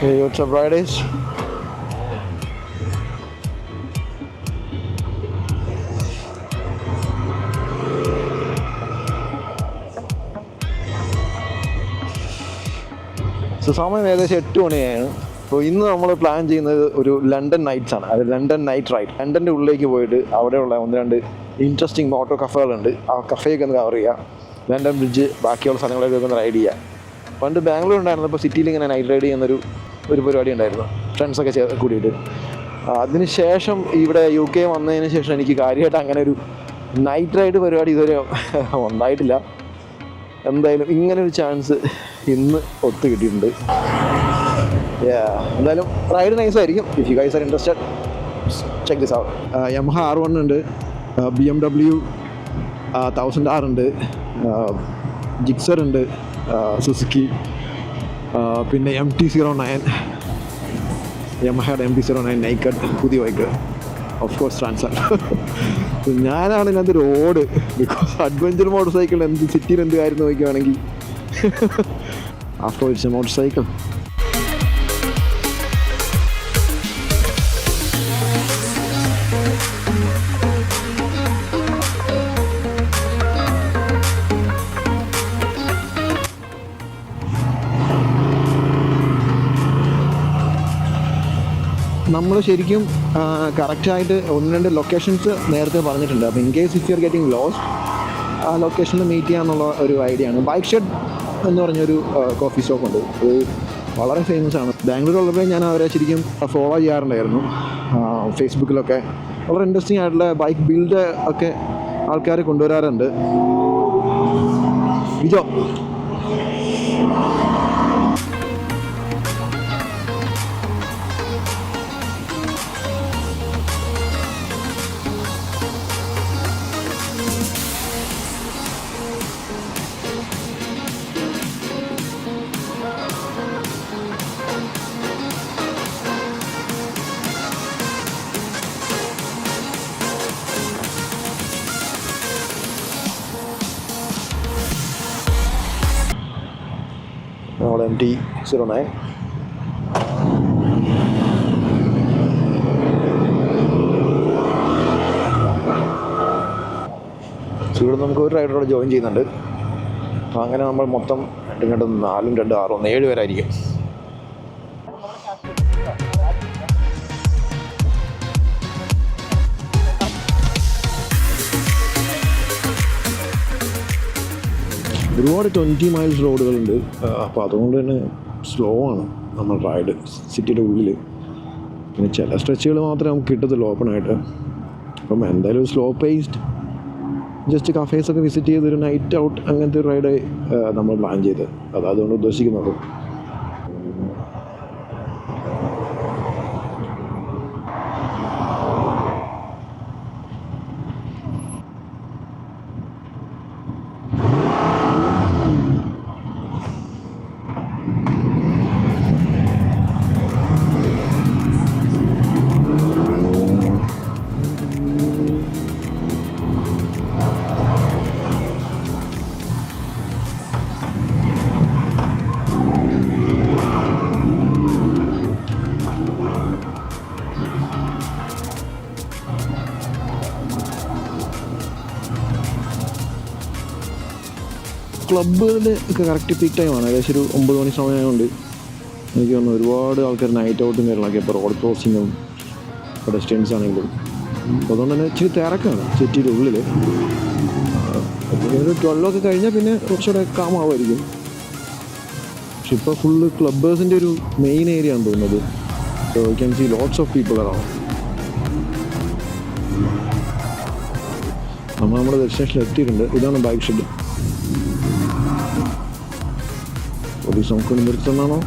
Hey, what's up, riders? സമയം ഏകദേശം 8 മണിയാണ്. അപ്പോൾ ഇന്ന് നമ്മൾ പ്ലാൻ ചെയ്യുന്നത് ഒരു ലണ്ടൻ നൈറ്റ്സ് ആണ്. അത് ലണ്ടൻ നൈറ്റ് റൈഡ്. ലണ്ടൻ്റെ ഉള്ളിലേക്ക് പോയിട്ട് അവിടെയുള്ള 1-2 ഇൻട്രസ്റ്റിംഗ് മോട്ടോ കഫേകളുണ്ട്. ആ കഫേയൊക്കെ ഒന്ന് കവർ ചെയ്യുക. ലണ്ടൻ ബ്രിഡ്ജ്, ബാക്കിയുള്ള സ്ഥലങ്ങളൊക്കെ ഒന്ന് റൈഡ് ചെയ്യുക. പണ്ട് ബാംഗ്ലൂർ ഉണ്ടായിരുന്നപ്പോൾ സിറ്റിയിൽ ഇങ്ങനെ നൈറ്റ് റൈഡ് ചെയ്യുന്നൊരു പരിപാടി ഉണ്ടായിരുന്നു, ഫ്രണ്ട്സൊക്കെ കൂടിയിട്ട്. അതിനുശേഷം ഇവിടെ UK വന്നതിന് ശേഷം എനിക്ക് കാര്യമായിട്ട് അങ്ങനെ ഒരു നൈറ്റ് റൈഡ് പരിപാടി ഇതുവരെ ഉണ്ടായിട്ടില്ല. എന്തായാലും ഇങ്ങനൊരു ചാൻസ് ഇന്ന് ഒത്തു കിട്ടിയിട്ടുണ്ട്. എന്തായാലും റൈഡ് നൈസായിരിക്കും. If you guys are interested, check this out. Yamaha R1 ഉണ്ട്, BMW 1000R ഉണ്ട്, ജിക്സർ ഉണ്ട്, സുസുക്കി, പിന്നെ MT-09, യമഹയുടെ MT-09 നൈക്കഡ് പുതിയ ബൈക്ക്, ഓഫ് കോഴ്സ് ട്രാൻസർ. ഞാനാണ് ഇതിനകത്ത് road, because adventure motor cycle എന്ത് സിറ്റിയിൽ എന്ത് കാര്യം നോക്കുകയാണെങ്കിൽ after it's A motor cycle. നമ്മൾ ശരിക്കും കറക്റ്റായിട്ട് 1-2 ലൊക്കേഷൻസ് നേരത്തെ പറഞ്ഞിട്ടുണ്ട്. അപ്പോൾ in case if you are getting lost, ആ ലൊക്കേഷനിൽ മീറ്റ് ചെയ്യാന്നുള്ള ഒരു ഐഡിയ ആണ്. ബൈക്ക് ഷെഡ് എന്ന് പറഞ്ഞൊരു കോഫി ഷോപ്പ് ഉണ്ട്. അത് വളരെ ഫേമസ് ആണ്. ബാംഗ്ലൂർ ഉള്ളപ്പോൾ ഞാൻ അവരെ ശരിക്കും ഫോളോ ചെയ്യാറുണ്ടായിരുന്നു ഫേസ്ബുക്കിലൊക്കെ. വളരെ ഇൻട്രസ്റ്റിംഗ് ആയിട്ടുള്ള ബൈക്ക് ബിൽഡ് ഒക്കെ ആൾക്കാർ കൊണ്ടുവരാറുണ്ട്. വിജോ MT-09. ഇവിടെ നമുക്ക് ഒരു റൈഡറോടെ ജോയിൻ ചെയ്യുന്നുണ്ട്. അപ്പോൾ അങ്ങനെ നമ്മൾ മൊത്തം 2 4 2 6 1 7 പേരായിരിക്കും. ഒരുപാട് 20 മൈൽസ് റോഡുകളുണ്ട്. അപ്പോൾ അതുകൊണ്ട് തന്നെ സ്ലോ ആണ് നമ്മൾ റൈഡ് സിറ്റിയുടെ ഉള്ളിൽ. പിന്നെ ചില സ്ട്രെച്ചുകൾ മാത്രമേ നമുക്ക് കിട്ടത്തുള്ളൂ ഓപ്പണായിട്ട്. അപ്പം എന്തായാലും സ്ലോ പേസ്ഡ് ജസ്റ്റ് കഫേസൊക്കെ വിസിറ്റ് ചെയ്തൊരു നൈറ്റ് ഔട്ട് അങ്ങനത്തെ ഒരു റൈഡ് നമ്മൾ പ്ലാൻ ചെയ്ത്. അതുകൊണ്ട് ഉദ്ദേശിക്കുന്നത്. ക്ലബ്ബുകളിൽ ഒക്കെ കറക്റ്റ് പീക്ക് ടൈമാണ്. ഏകദേശം ഒരു 9 മണി സമയമുണ്ട്. എനിക്ക് തോന്നുന്നു ഒരുപാട് ആൾക്കാർ നൈറ്റ് ഔട്ടും കാര്യങ്ങളൊക്കെ ഇപ്പോൾ റോഡ് ക്രോസിങ്ങും പെഡസ്ട്രിയൻസ് ആണെങ്കിലും. അപ്പോൾ അതുകൊണ്ട് തന്നെ ഇച്ചിരി തിരക്കാണ് സിറ്റിയുടെ ഉള്ളിൽ. ഒരു 12 കഴിഞ്ഞാൽ പിന്നെ കുറച്ചുകൂടെ കാമാവുമായിരിക്കും. പക്ഷെ ഇപ്പോൾ ഫുള്ള് ക്ലബ്ബേഴ്സിൻ്റെ ഒരു മെയിൻ ഏരിയ ആണ് തോന്നുന്നത്. So you can see lots of people around. നമ്മൾ നമ്മുടെ ഡെസ്റ്റിനേഷനിൽ എത്തിയിട്ടുണ്ട്. ഇതാണ് ബൈക്ക് ഷെഡ്. പോലീസ് നമുക്ക് നിർത്തുന്നാണോ?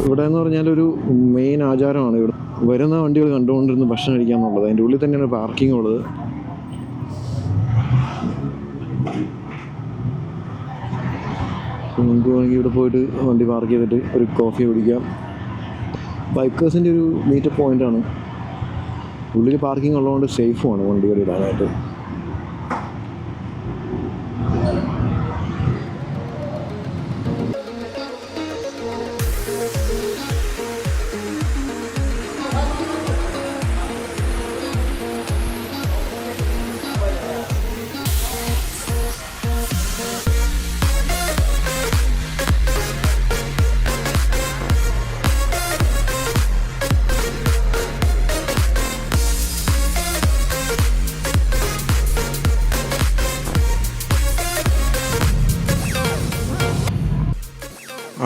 ഇവിടെ എന്ന് പറഞ്ഞാൽ ഒരു മെയിൻ ആചാരമാണ് ഇവിടെ വരുന്ന വണ്ടികൾ കണ്ടുകൊണ്ടിരുന്ന് ഭക്ഷണം കഴിക്കാമെന്നുള്ളത്. അതിൻ്റെ ഉള്ളിൽ തന്നെയാണ് പാർക്കിംഗ് ഉള്ളത്. നമുക്ക് വേണമെങ്കിൽ ഇവിടെ പോയിട്ട് വണ്ടി പാർക്ക് ചെയ്തിട്ട് ഒരു കോഫി കുടിക്കാം. ബൈക്കേഴ്സിൻ്റെ ഒരു മീറ്റപ്പ് പോയിൻ്റാണ്. ഉള്ളിൽ പാർക്കിംഗ് ഉള്ളതുകൊണ്ട് സേഫുമാണ് വണ്ടികൾ ഇടാനായിട്ട്.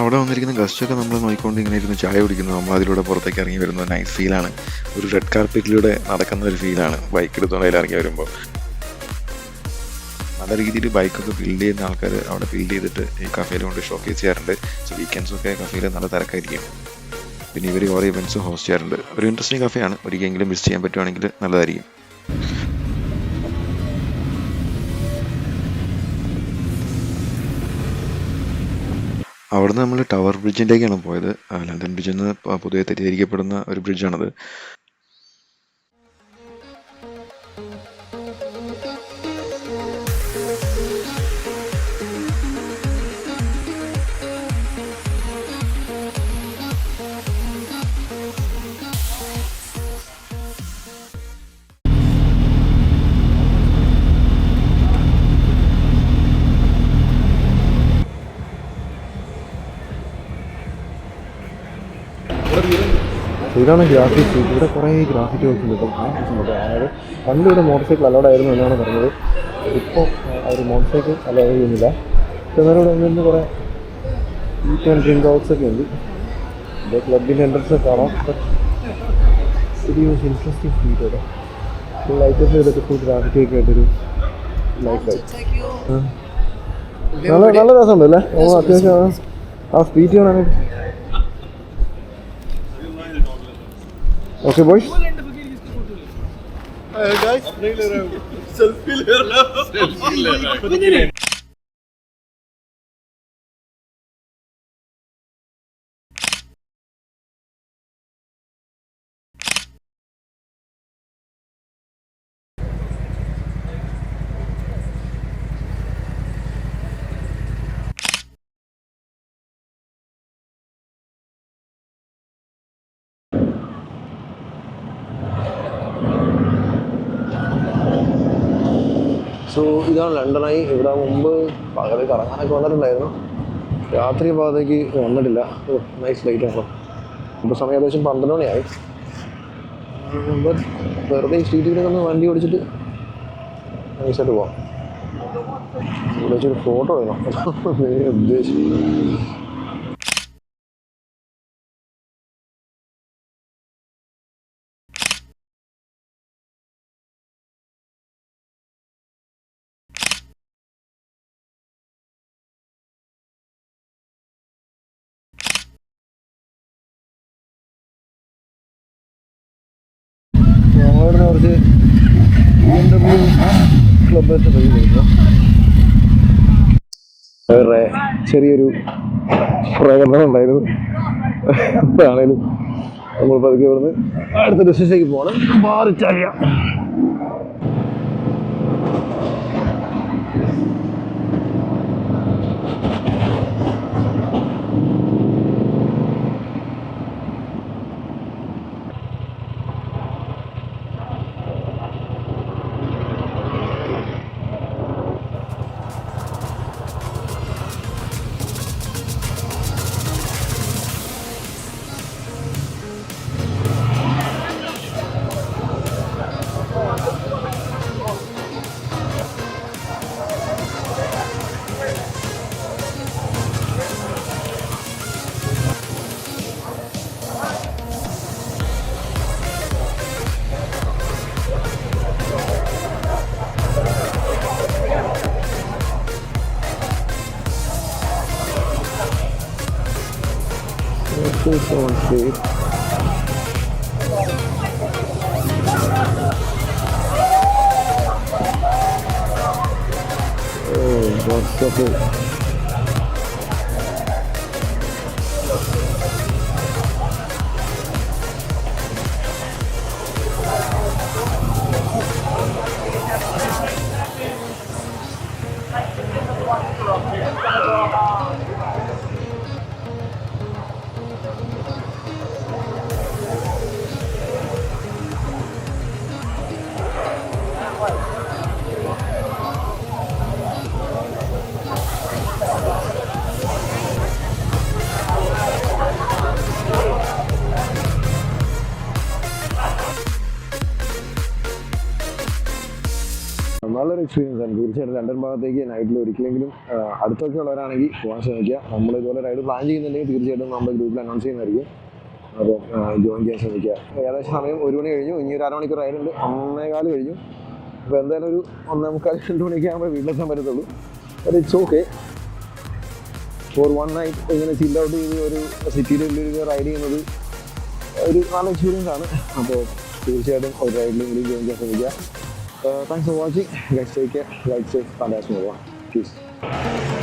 അവിടെ വന്നിരിക്കുന്ന ഗസ്റ്റൊക്കെ നമ്മൾ നോക്കിക്കൊണ്ട് ഇങ്ങനെ ഇരുന്ന് ചായ കുടിക്കുന്നു. നമ്മൾ അതിലൂടെ പുറത്തേക്ക് ഇറങ്ങി വരുന്നത് നൈസ് ഫീലാണ്. ഒരു റെഡ് കാർപ്പറ്റിലൂടെ നടക്കുന്ന ഒരു ഫീലാണ് ബൈക്ക് എടുത്തുകൊണ്ട് അതിൽ ഇറങ്ങി വരുമ്പോൾ. നല്ല രീതിയിൽ ബൈക്കൊക്കെ ബിൽഡ് ചെയ്യുന്ന ആൾക്കാർ അവിടെ ബിൽഡ് ചെയ്തിട്ട് ഈ കഫേയിൽ കൊണ്ട് ഷോക്കേസ് ചെയ്യാറുണ്ട്. സോ വീക്കെൻഡ്സൊക്കെ കഫേയിൽ നല്ല തിരക്കായിരിക്കും. പിന്നെ ഇവർ കുറേ ഇവൻറ്റ്സ് ഹോസ്റ്റ് ചെയ്യാറുണ്ട്. ഒരു ഇൻട്രസ്റ്റിംഗ് കഫേയാണ്. ഒരിക്കലെങ്കിലും മിസ് ചെയ്യാൻ പറ്റുവാണെങ്കിൽ നല്ലതായിരിക്കും. അവിടുന്ന് നമ്മൾ ടവർ ബ്രിഡ്ജിൻ്റെയൊക്കെയാണ് പോയത്. ലണ്ടൻ ബ്രിഡ്ജിൽ നിന്ന് പൊതുവെ തെറ്റിദ്ധരിക്കപ്പെടുന്ന ഒരു ബ്രിഡ്ജാണത്. ഇതാണ് ഗ്രാഫിറ്റി. ഇവിടെ കുറേ ഗ്രാഫിറ്റി വർക്ക്സ് കിട്ടും. അതായത് പണ്ട് ഇവിടെ മോട്ടോർ സൈക്കിൾ അലൗഡ് ആയിരുന്നു എന്നാണ് പറഞ്ഞത്. ഇപ്പോൾ ഒരു മോട്ടോർ സൈക്കിൾ അലൗഡ് ചെയ്യുന്നില്ല. എന്നാലും ഇവിടെ വന്നിരുന്ന് കുറേ ഈറ്റ് ആൻഡ് ഡ്രിങ്ക് ഹൗസ് ഒക്കെ ഉണ്ട്. ഇവിടെ ക്ലബിൻ്റെ എൻട്രൻസ് കാണാം. It was interesting feel. ഇവിടെ ഫുൾ ലൈറ്റൊക്കെ ചെയ്തിട്ട് ഫുൾ ഗ്രാഫിറ്റി ഒക്കെ ആയിട്ടൊരു ലൈഫ് ലൈറ്റ് നല്ല രസമുണ്ടല്ലേ. അത്യാവശ്യം ആ സ്പീറ്റ് കാണാനായിട്ട്. Okay, boys. Guys, selfie le raha hu. So ഇതാണ് ലണ്ടനായി. ഇവിടെ മുമ്പ് പകൽ കറങ്ങാനൊക്കെ വന്നിട്ടുണ്ടായിരുന്നു. രാത്രി ഭാഗത്തേക്ക് വന്നിട്ടില്ല. നൈസ് ലൈറ്റ് ആണല്ലോ. ഇപ്പോൾ സമയം ഏകദേശം 12 മണിയായി. വെറുതെ ഈ സ്ട്രീറ്റിലൊക്കെ ഒന്ന് വണ്ടി ഓടിച്ചിട്ട് നൈസായിട്ട് പോവാം. ഇവിടെ വെച്ചൊരു ഫോട്ടോ വേണം ഉദ്ദേശിച്ചു. ഞങ്ങളിവിടെ കുറച്ച് BMW ക്ലബ്ബേഴ്സ് പോയിരുന്നു. അവരുടെ ചെറിയൊരു പ്രകടനം ഉണ്ടായിരുന്നു. ആണേലും നമ്മൾ പതുക്കെ ഇവിടുന്ന് അടുത്ത ഡെസ്റ്റിനേഷനിലേക്ക് പോകണം. ബാറിറ്റാലിയ. So unsafe. So cool. നല്ലൊരു എക്സ്പീരിയൻസ് ആണ് തീർച്ചയായിട്ടും. ലണ്ടൻ ഭാഗത്തേക്ക് നൈറ്റിൽ ഒരിക്കലെങ്കിലും അടുത്തൊക്കെ ഉള്ളവരാണെങ്കിൽ പോകാൻ ശ്രമിക്കുക. നമ്മൾ ഇതുപോലെ റൈഡ് പ്ലാൻ ചെയ്യുന്നുണ്ടെങ്കിൽ തീർച്ചയായിട്ടും നമ്മുടെ ഗ്രൂപ്പിൽ അനൗൺസ് ചെയ്യുന്നതായിരിക്കും. അപ്പോൾ ജോയിൻ ചെയ്യാൻ ശ്രമിക്കുക. ഏകദേശം സമയം 1 മണി കഴിഞ്ഞു. ഇനി ഒരു അരമണിക്കൂർ റൈഡുണ്ട്. 1:15 കഴിഞ്ഞു. അപ്പോൾ എന്തായാലും ഒരു 1:45 2 മണിയൊക്കെ ആകുമ്പോൾ വീട്ടിലെത്താൻ പറ്റത്തുള്ളൂ. But it's okay. For 1 night ഇങ്ങനെ ചില്ല് ഔട്ട് ചെയ്ത് ഒരു സിറ്റിയുടെ ഉള്ളിൽ റൈഡ് ചെയ്യുന്നത് ഒരു നല്ല എക്സ്പീരിയൻസ് ആണ്. അപ്പോൾ തീർച്ചയായിട്ടും ഒരു റൈഡിലെങ്കിലും ജോയിൻ ചെയ്യാൻ ശ്രമിക്കുക. Thanks for watching. Guys, take care. Ride safe. Fantastic. Peace.